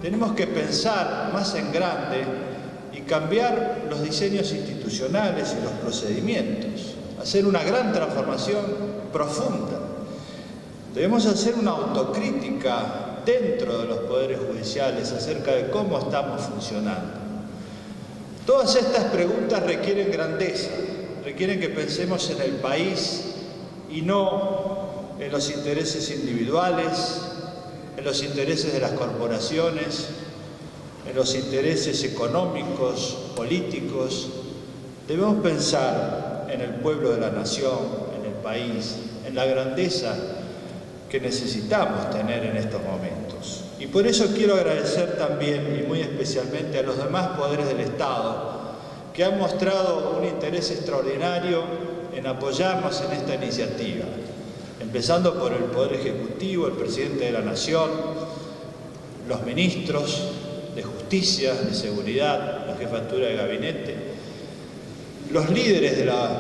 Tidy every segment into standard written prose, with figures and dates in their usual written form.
tenemos que pensar más en grande y cambiar los diseños institucionales y los procedimientos, hacer una gran transformación profunda. Debemos hacer una autocrítica dentro de los poderes judiciales acerca de cómo estamos funcionando. Todas estas preguntas requieren grandeza, requieren que pensemos en el país y no en los intereses individuales, en los intereses de las corporaciones, en los intereses económicos, políticos. Debemos pensar en el pueblo de la nación, en el país, en la grandeza que necesitamos tener en estos momentos. Y por eso quiero agradecer también, y muy especialmente, a los demás poderes del Estado, que han mostrado un interés extraordinario en apoyarnos en esta iniciativa, empezando por el Poder Ejecutivo, el Presidente de la Nación, los ministros de Justicia, de Seguridad, la Jefatura de Gabinete, los líderes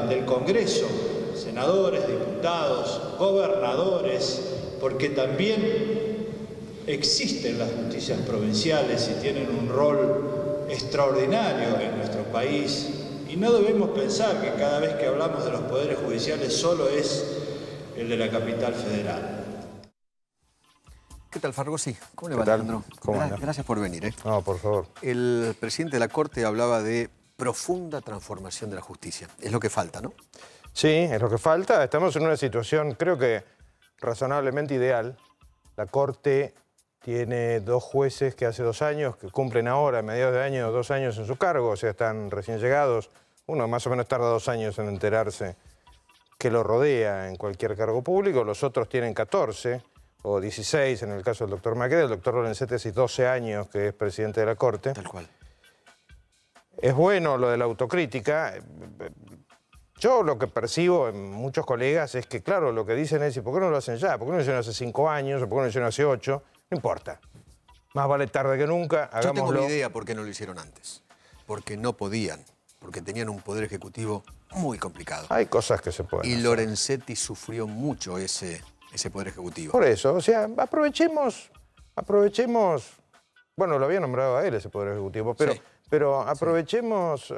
del Congreso, senadores, diputados, gobernadores, porque también existen las justicias provinciales y tienen un rol extraordinario en nuestro país, y no debemos pensar que cada vez que hablamos de los poderes judiciales solo es el de la capital federal. ¿Qué tal, Fargosi? ¿Cómo le va, Alejandro? Gracias por venir. No, por favor. El presidente de la Corte hablaba de profunda transformación de la justicia. Es lo que falta, ¿no? Sí, es lo que falta. Estamos en una situación, creo que razonablemente ideal. La Corte tiene 2 jueces que hace 2 años, que cumplen ahora, a mediados de año, 2 años en su cargo, o sea, están recién llegados. Uno más o menos tarda 2 años en enterarse que lo rodea en cualquier cargo público. Los otros tienen 14 o 16 en el caso del doctor Maqueda. El doctor Lorenzetti hace 12 años que es presidente de la Corte. Tal cual. Es bueno lo de la autocrítica. Yo lo que percibo en muchos colegas es que, claro, lo que dicen es, ¿y por qué no lo hacen ya? ¿Por qué no lo hicieron hace 5 años? ¿O por qué no lo hicieron hace 8? No importa. Más vale tarde que nunca, hagámoslo. Yo tengo una idea por qué no lo hicieron antes. Porque no podían. Porque tenían un poder ejecutivo muy complicado. Hay cosas que se pueden hacer. Lorenzetti sufrió mucho ese poder ejecutivo. Por eso, o sea, aprovechemos, bueno, lo había nombrado a él ese poder ejecutivo, pero, sí. pero aprovechemos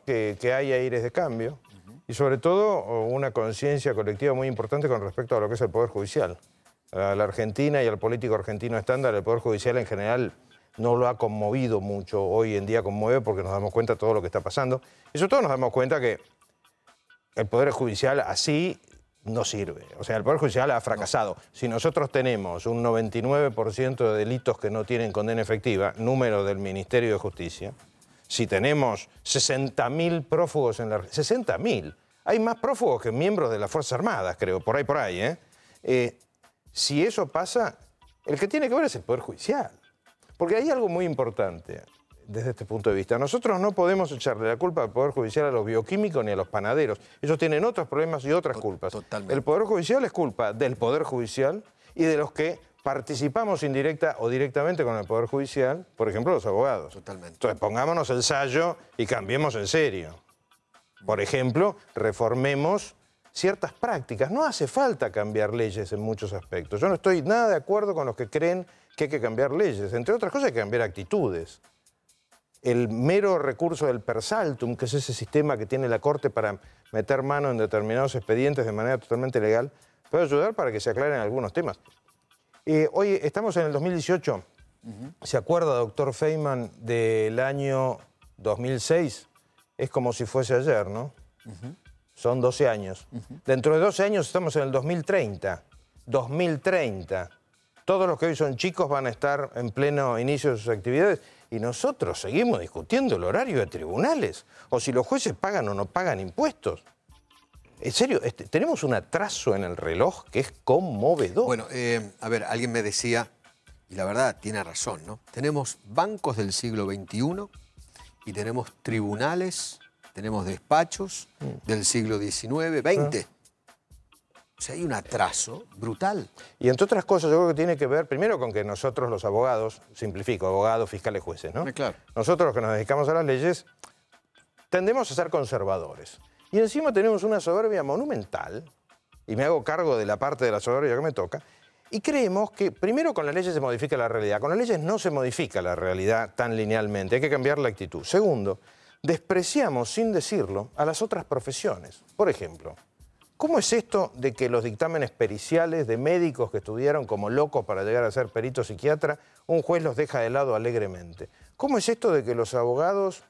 que hay aires de cambio y sobre todo una conciencia colectiva muy importante con respecto a lo que es el poder judicial. A la Argentina y al político argentino estándar, el poder judicial en general no lo ha conmovido mucho. Hoy en día conmueve porque nos damos cuenta de todo lo que está pasando. Y sobre todo nos damos cuenta que el poder judicial así no sirve. O sea, el Poder Judicial ha fracasado. No. Si nosotros tenemos un 99% de delitos que no tienen condena efectiva, número del Ministerio de Justicia, si tenemos 60.000 prófugos en la... 60.000. Hay más prófugos que miembros de las Fuerzas Armadas, creo, por ahí, ¿eh? Si eso pasa, el que tiene que ver es el Poder Judicial. Porque hay algo muy importante desde este punto de vista. Nosotros no podemos echarle la culpa al Poder Judicial a los bioquímicos ni a los panaderos. Ellos tienen otros problemas y otras culpas. Totalmente. El Poder Judicial es culpa del Poder Judicial y de los que participamos indirecta o directamente con el Poder Judicial, por ejemplo, los abogados. Totalmente. Entonces, pongámonos el sayo y cambiemos en serio. Por ejemplo, reformemos ciertas prácticas. No hace falta cambiar leyes en muchos aspectos. Yo no estoy nada de acuerdo con los que creen que hay que cambiar leyes. Entre otras cosas, hay que cambiar actitudes. El mero recurso del per saltum, que es ese sistema que tiene la Corte para meter mano en determinados expedientes de manera totalmente legal, puede ayudar para que se aclaren algunos temas. Hoy estamos en el 2018. ¿Se acuerda, doctor Feynman, del año 2006? Es como si fuese ayer, ¿no? Son 12 años. Dentro de 12 años estamos en el 2030. 2030. Todos los que hoy son chicos van a estar en pleno inicio de sus actividades y nosotros seguimos discutiendo el horario de tribunales o si los jueces pagan o no pagan impuestos. En serio, tenemos un atraso en el reloj que es conmovedor. Bueno, a ver, alguien me decía, y la verdad tiene razón, ¿no? Tenemos bancos del siglo XXI y tenemos tribunales, tenemos despachos del siglo XIX, XX. O sea, hay un atraso brutal. Y entre otras cosas, yo creo que tiene que ver primero con que nosotros los abogados, simplifico, abogados, fiscales, jueces, ¿no? Claro. Nosotros los que nos dedicamos a las leyes tendemos a ser conservadores. Y encima tenemos una soberbia monumental, y me hago cargo de la parte de la soberbia que me toca, Y creemos que primero con las leyes se modifica la realidad. Con las leyes no se modifica la realidad tan linealmente. Hay que cambiar la actitud. Segundo, despreciamos, sin decirlo, a las otras profesiones. Por ejemplo, ¿cómo es esto de que los dictámenes periciales de médicos que estudiaron como locos para llegar a ser perito psiquiatra, un juez los deja de lado alegremente? ¿Cómo es esto de que los abogados,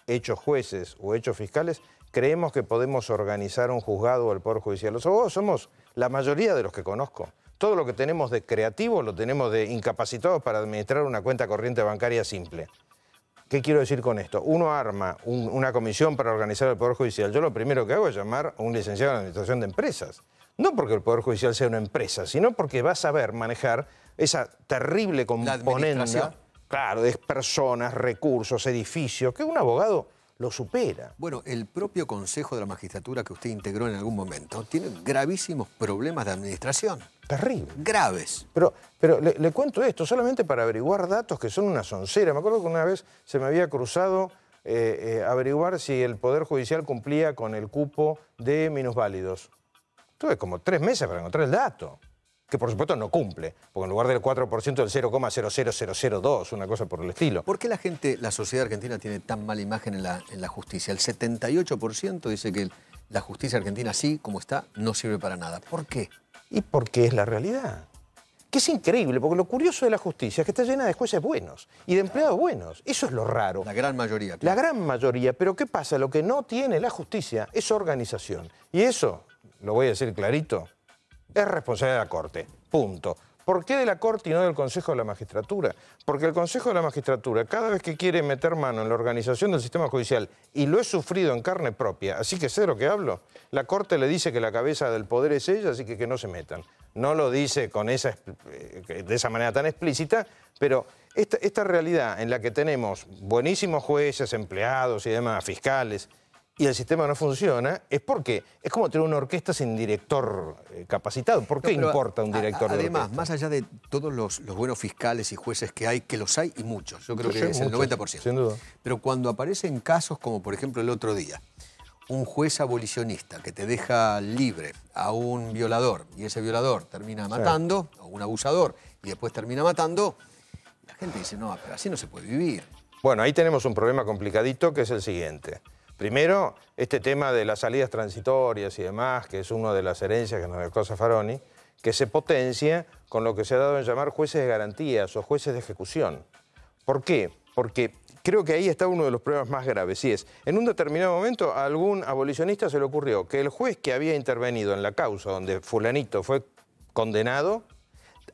hechos jueces o hechos fiscales, creemos que podemos organizar un juzgado o el Poder Judicial? Los abogados somos la mayoría de los que conozco. Todo lo que tenemos de creativo lo tenemos de incapacitados para administrar una cuenta corriente bancaria simple. ¿Qué quiero decir con esto? Uno arma una comisión para organizar el Poder Judicial. Yo lo primero que hago es llamar a un licenciado en Administración de Empresas. No porque el Poder Judicial sea una empresa, sino porque va a saber manejar esa terrible componente, claro, de personas, recursos, edificios, que un abogado lo supera. Bueno, el propio Consejo de la Magistratura que usted integró en algún momento tiene gravísimos problemas de administración. Terrible. Graves. Pero le cuento esto solamente para averiguar datos que son una soncera. Me acuerdo que una vez se me había cruzado averiguar si el Poder Judicial cumplía con el cupo de minusválidos. Tuve como 3 meses para encontrar el dato, que por supuesto no cumple, porque en lugar del 4% del 0,00002, una cosa por el estilo. ¿Por qué la sociedad argentina tiene tan mala imagen en la justicia? El 78% dice que la justicia argentina, así como está, no sirve para nada. ¿Por qué? Y porque es la realidad. Que es increíble, porque lo curioso de la justicia es que está llena de jueces buenos y de empleados buenos. Eso es lo raro. La gran mayoría. La gran mayoría. Pero ¿qué pasa? Lo que no tiene la justicia es organización. Y eso, lo voy a decir clarito, es responsabilidad de la Corte. Punto. ¿Por qué de la Corte y no del Consejo de la Magistratura? Porque el Consejo de la Magistratura, cada vez que quiere meter mano en la organización del sistema judicial, y lo he sufrido en carne propia, así que sé de lo que hablo, la Corte le dice que la cabeza del poder es ella, así que no se metan. No lo dice de esa manera tan explícita, pero esta realidad en la que tenemos buenísimos jueces, empleados y demás, fiscales, y el sistema no funciona, es porque es como tener una orquesta sin director capacitado. ¿Por qué importa un director de orquesta? Además, más allá de todos los buenos fiscales y jueces que hay, que los hay y muchos, yo creo que es el 90%. Sin duda. Pero cuando aparecen casos como, por ejemplo, el otro día, un juez abolicionista que te deja libre a un violador y ese violador termina matando, o un abusador y después termina matando, la gente dice, no, pero así no se puede vivir. Bueno, ahí tenemos un problema complicadito que es el siguiente. Primero, este tema de las salidas transitorias y demás, que es una de las herencias que nos dejó Zaffaroni, que se potencia con lo que se ha dado en llamar jueces de garantías o jueces de ejecución. ¿Por qué? Porque creo que ahí está uno de los problemas más graves, y es, en un determinado momento a algún abolicionista se le ocurrió que el juez que había intervenido en la causa donde fulanito fue condenado,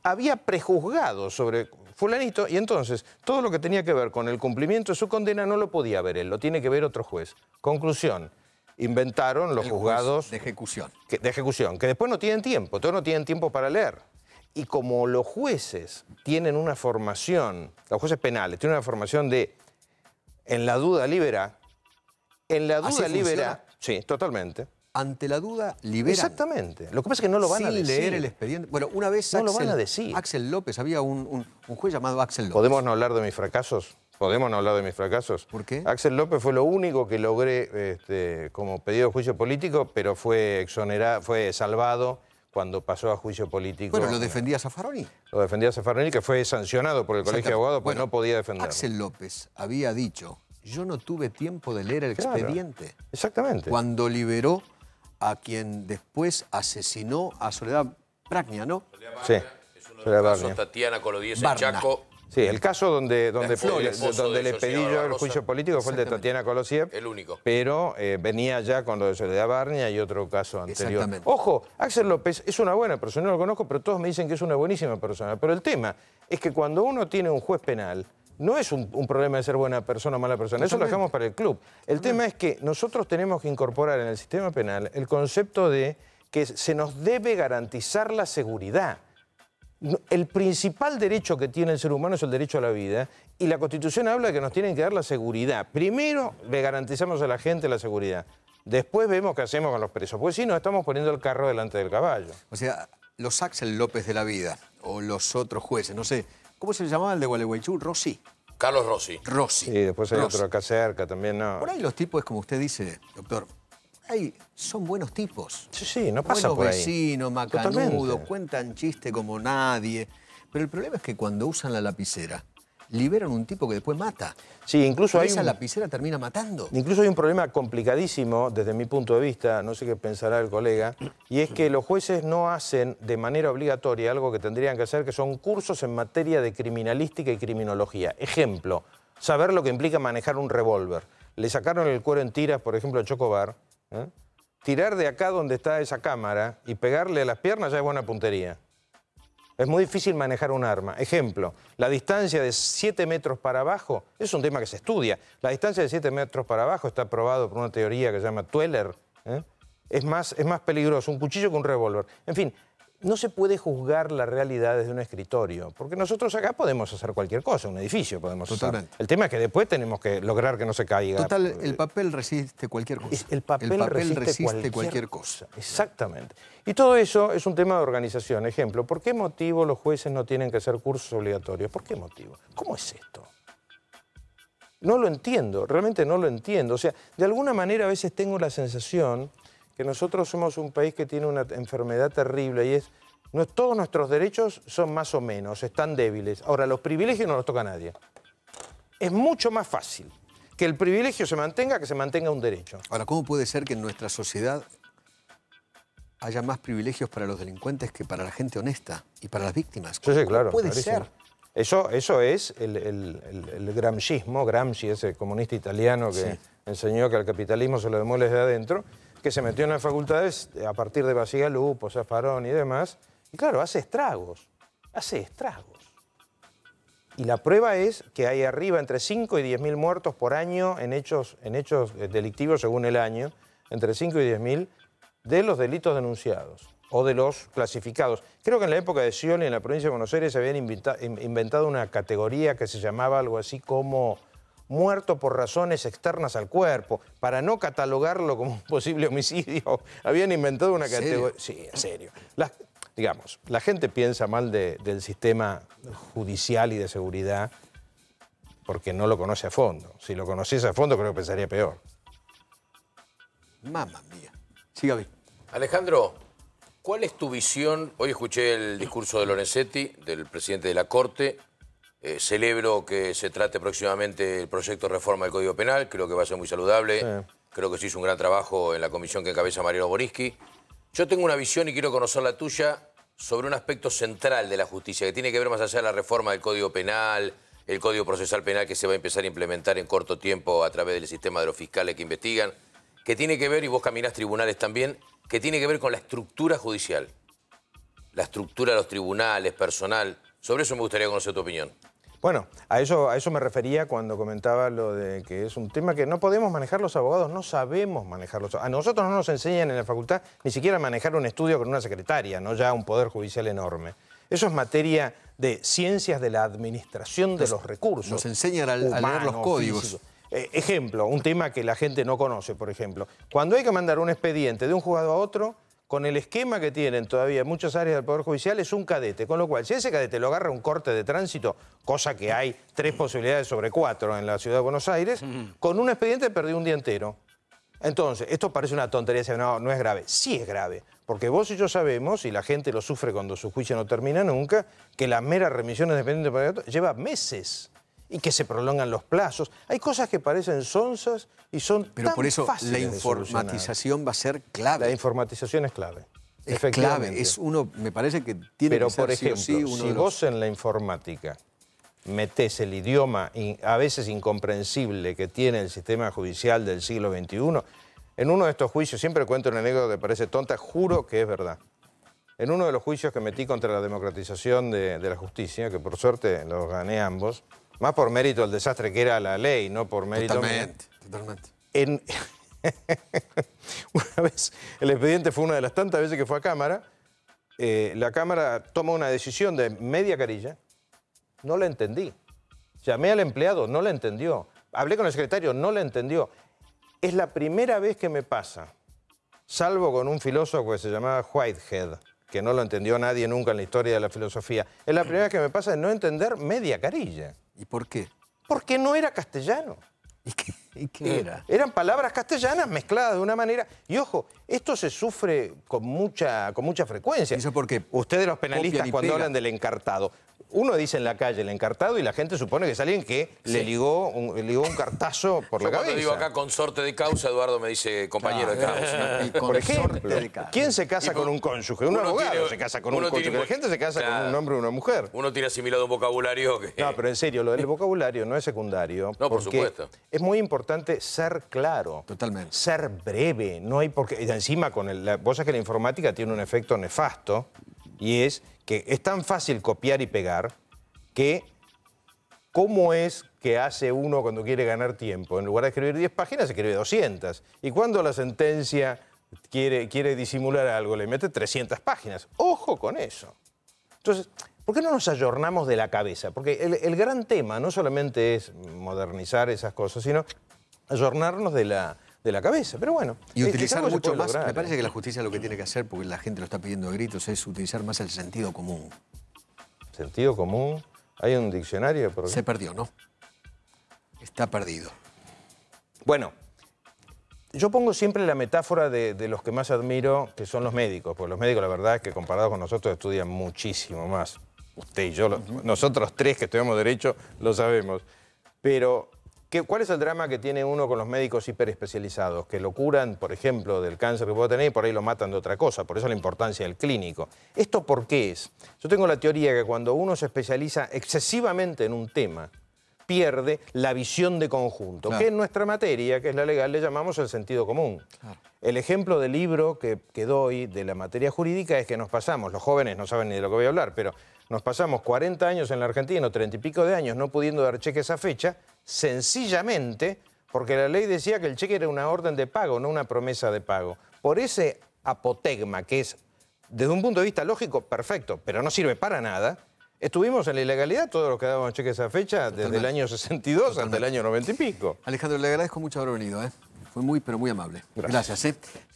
había prejuzgado sobre fulanito, y entonces todo lo que tenía que ver con el cumplimiento de su condena no lo podía ver él, lo tiene que ver otro juez. Conclusión, inventaron los juzgados de ejecución. De ejecución, que después no tienen tiempo, todos no tienen tiempo para leer. Y como los jueces tienen una formación, los jueces penales tienen una formación de en la duda libera, sí, totalmente. Ante la duda, liberan. Exactamente. Lo que pasa es que no lo van a decir. Sin leer el expediente. Bueno, una vez no lo van a decir. Axel López, había un juez llamado Axel López. ¿Podemos no hablar de mis fracasos? ¿Podemos no hablar de mis fracasos? ¿Por qué? Axel López fue lo único que logré como pedido de juicio político, pero fue exonerado, fue salvado cuando pasó a juicio político. Bueno, lo defendía Zaffaroni. Lo defendía Zaffaroni, que fue sancionado por el Colegio de Abogados porque no podía defenderlo. Axel López había dicho, yo no tuve tiempo de leer el expediente. Exactamente. Cuando liberó a quien después asesinó a Soledad Barnia, ¿no? Sí. Es uno de los casos, Tatiana Colodies en Chaco. Sí, el caso donde le pedí yo el juicio político fue el de Tatiana Colosiev. El único. Pero venía ya con lo de Soledad Barnia y otro caso anterior. Exactamente. Ojo, Axel López es una buena persona, no lo conozco, pero todos me dicen que es una buenísima persona. Pero el tema es que cuando uno tiene un juez penal, no es un problema de ser buena persona o mala persona, eso lo dejamos para el club. El tema es que nosotros tenemos que incorporar en el sistema penal el concepto de que se nos debe garantizar la seguridad. El principal derecho que tiene el ser humano es el derecho a la vida, y la Constitución habla de que nos tienen que dar la seguridad. Primero le garantizamos a la gente la seguridad, después vemos qué hacemos con los presos, porque si no estamos poniendo el carro delante del caballo. O sea, los Axel López de la vida, o los otros jueces, no sé, ¿cómo se llamaba el de Gualeguaychú? Rossi. Carlos Rossi. Rossi. Sí, después hay otro acá cerca también, ¿no? Por ahí los tipos, como usted dice, doctor, son buenos tipos. Sí, no pasa buenos por ahí. Vecinos, macanudos, Totalmente. cuentan chiste como nadie. Pero el problema es que cuando usan la lapicera, liberan un tipo que después mata. Sí, incluso y esa lapicera termina matando. Incluso hay un problema complicadísimo desde mi punto de vista, no sé qué pensará el colega, y es que los jueces no hacen de manera obligatoria algo que tendrían que hacer, que son cursos en materia de criminalística y criminología. Ejemplo, saber lo que implica manejar un revólver. Le sacaron el cuero en tiras, por ejemplo, a Chocobar. Tirar de acá donde está esa cámara y pegarle a las piernas ya es buena puntería. Es muy difícil manejar un arma. Ejemplo, la distancia de 7 metros para abajo es un tema que se estudia. La distancia de 7 metros para abajo está probado por una teoría que se llama Tweller. Es más peligroso un cuchillo que un revólver. En fin, no se puede juzgar la realidad desde un escritorio, porque nosotros acá podemos hacer cualquier cosa, un edificio podemos Totalmente. hacer. El tema es que después tenemos que lograr que no se caiga. Total, el papel resiste cualquier cosa. El papel resiste cualquier cosa. Exactamente. Y todo eso es un tema de organización. Ejemplo, ¿por qué motivo los jueces no tienen que hacer cursos obligatorios? ¿Por qué motivo? ¿Cómo es esto? No lo entiendo, realmente no lo entiendo. O sea, de alguna manera a veces tengo la sensación que nosotros somos un país que tiene una enfermedad terrible y es, todos nuestros derechos son más o menos, están débiles. Ahora, los privilegios no los toca a nadie. Es mucho más fácil que el privilegio se mantenga que se mantenga un derecho. Ahora, ¿cómo puede ser que en nuestra sociedad haya más privilegios para los delincuentes que para la gente honesta y para las víctimas? Sí, claro. ¿Puede clarísimo. ser? Eso es el gramscismo, Gramsci, ese comunista italiano que enseñó que al capitalismo se lo demuele desde adentro, que se metió en las facultades a partir de Bacigalupo, Zaffaroni y demás, y claro, hace estragos. Y la prueba es que hay arriba entre 5 y 10.000 muertos por año en hechos delictivos según el año, entre 5 y 10.000 de los delitos denunciados o de los clasificados. Creo que en la época de Scioli, en la provincia de Buenos Aires, se habían inventado una categoría que se llamaba algo así como muerto por razones externas al cuerpo, para no catalogarlo como un posible homicidio. Habían inventado una categoría... Sí, en serio. La gente piensa mal del sistema judicial y de seguridad porque no lo conoce a fondo. Si lo conociese a fondo, creo que pensaría peor. Mamma mía. Sí, Gaby. Alejandro, ¿cuál es tu visión? Hoy escuché el discurso de Lorenzetti, del presidente de la Corte. Celebro que se trate próximamente el proyecto de reforma del Código Penal. Creo que va a ser muy saludable. Sí. Creo que se hizo un gran trabajo en la comisión que encabeza Mariano Boriski. Yo tengo una visión y quiero conocer la tuya sobre un aspecto central de la justicia que tiene que ver más allá de la reforma del Código Penal, el Código Procesal Penal que se va a empezar a implementar en corto tiempo a través del sistema de los fiscales que investigan, que tiene que ver, y vos caminás tribunales también, que tiene que ver con la estructura judicial, la estructura de los tribunales, personal. Sobre eso me gustaría conocer tu opinión. Bueno, a eso me refería cuando comentaba lo de que es un tema que no podemos manejar los abogados, no sabemos manejarlos. A nosotros no nos enseñan en la facultad ni siquiera a manejar un estudio con una secretaria, no ya un poder judicial enorme. Eso es materia de ciencias de la administración de los recursos. Nos enseñan a leer los códigos. Ejemplo, un tema que la gente no conoce, por ejemplo. Cuando hay que mandar un expediente de un juzgado a otro, con el esquema que tienen todavía muchas áreas del Poder Judicial, es un cadete. Con lo cual, si ese cadete lo agarra un corte de tránsito, cosa que hay 3 posibilidades sobre 4 en la Ciudad de Buenos Aires, con un expediente perdió un día entero. Entonces, esto parece una tontería, no es grave. Sí es grave, porque vos y yo sabemos, y la gente lo sufre cuando su juicio no termina nunca, que las meras remisiones de expediente para otro lleva meses. Y que se prolongan los plazos. Hay cosas que parecen sonzas y son tan fáciles. Pero por eso la informatización va a ser clave. La informatización es clave. Es clave. Es me parece que tiene que ser. Pero, por ejemplo, si vos en la informática metés el idioma a veces incomprensible que tiene el sistema judicial del siglo XXI, en uno de estos juicios, siempre cuento una anécdota que parece tonta, juro que es verdad. En uno de los juicios que metí contra la democratización de la justicia, que por suerte los gané ambos, más por mérito del desastre que era la ley, no por mérito... Totalmente. Una vez, el expediente fue una de las tantas veces que fue a Cámara, la Cámara toma una decisión de media carilla, no la entendí. Llamé al empleado, no la entendió. Hablé con el secretario, no la entendió. Es la primera vez que me pasa, salvo con un filósofo que se llamaba Whitehead, que no lo entendió nadie nunca en la historia de la filosofía. Es la primera vez que me pasa de no entender media carilla. ¿Y por qué? Porque no era castellano. ¿Y qué era? Eran palabras castellanas mezcladas de una manera. Y ojo, esto se sufre con mucha frecuencia. ¿Y eso por qué? Ustedes los penalistas Copian y cuando pegan. hablan del encartado, uno dice en la calle el encartado y la gente supone que es alguien que le ligó un cartazo por Yo la cuando cabeza. digo acá consorte de causa, Eduardo me dice compañero de causa. El Por ejemplo, consorte de casa. ¿quién se casa con un cónyuge? Un uno abogado tiene- se casa con un uno cónyuge. tiene- La gente se casa con Claro. un hombre o una mujer. Uno tiene asimilado un vocabulario que... No, pero en serio, lo del vocabulario no es secundario. No, por porque supuesto. Es muy importante ser claro. Totalmente. Ser breve. No hay por qué. Y encima, vos sabés que la informática tiene un efecto nefasto y es que es tan fácil copiar y pegar que ¿cómo es que hace uno cuando quiere ganar tiempo? En lugar de escribir 10 páginas, escribe 200. Y cuando la sentencia quiere disimular algo, le mete 300 páginas. ¡Ojo con eso! Entonces, ¿por qué no nos ayornamos de la cabeza? Porque el gran tema no solamente es modernizar esas cosas, sino ayornarnos de la cabeza. Pero bueno, Y es utilizar algo que se mucho puede más, lograr, me parece que la justicia lo que tiene que hacer, porque la gente lo está pidiendo a gritos, es utilizar más el sentido común. Sentido común. Hay un diccionario. Se perdió, ¿no? Está perdido. Bueno, yo pongo siempre la metáfora de los que más admiro, que son los médicos, porque los médicos, la verdad es que comparados con nosotros estudian muchísimo más. Usted y yo, nosotros tres que estudiamos Derecho, lo sabemos. Pero, ¿cuál es el drama que tiene uno con los médicos hiperespecializados? Que lo curan, por ejemplo, del cáncer que puede tener y por ahí lo matan de otra cosa. Por eso la importancia del clínico. ¿Esto por qué es? Yo tengo la teoría que cuando uno se especializa excesivamente en un tema, pierde la visión de conjunto, Claro. que en nuestra materia, que es la legal, le llamamos el sentido común. Claro. El ejemplo del libro que doy de la materia jurídica es que nos pasamos, los jóvenes no saben ni de lo que voy a hablar, pero nos pasamos 40 años en la Argentina, o 30 y pico de años, no pudiendo dar cheques a fecha, sencillamente porque la ley decía que el cheque era una orden de pago, no una promesa de pago. Por ese apotegma, que es, desde un punto de vista lógico, perfecto, pero no sirve para nada, estuvimos en la ilegalidad todos los que dábamos cheques a fecha desde el año 62 hasta el año 90 y pico. Alejandro, le agradezco mucho haber venido, ¿eh? Fue muy, pero muy amable. Gracias, ¿eh?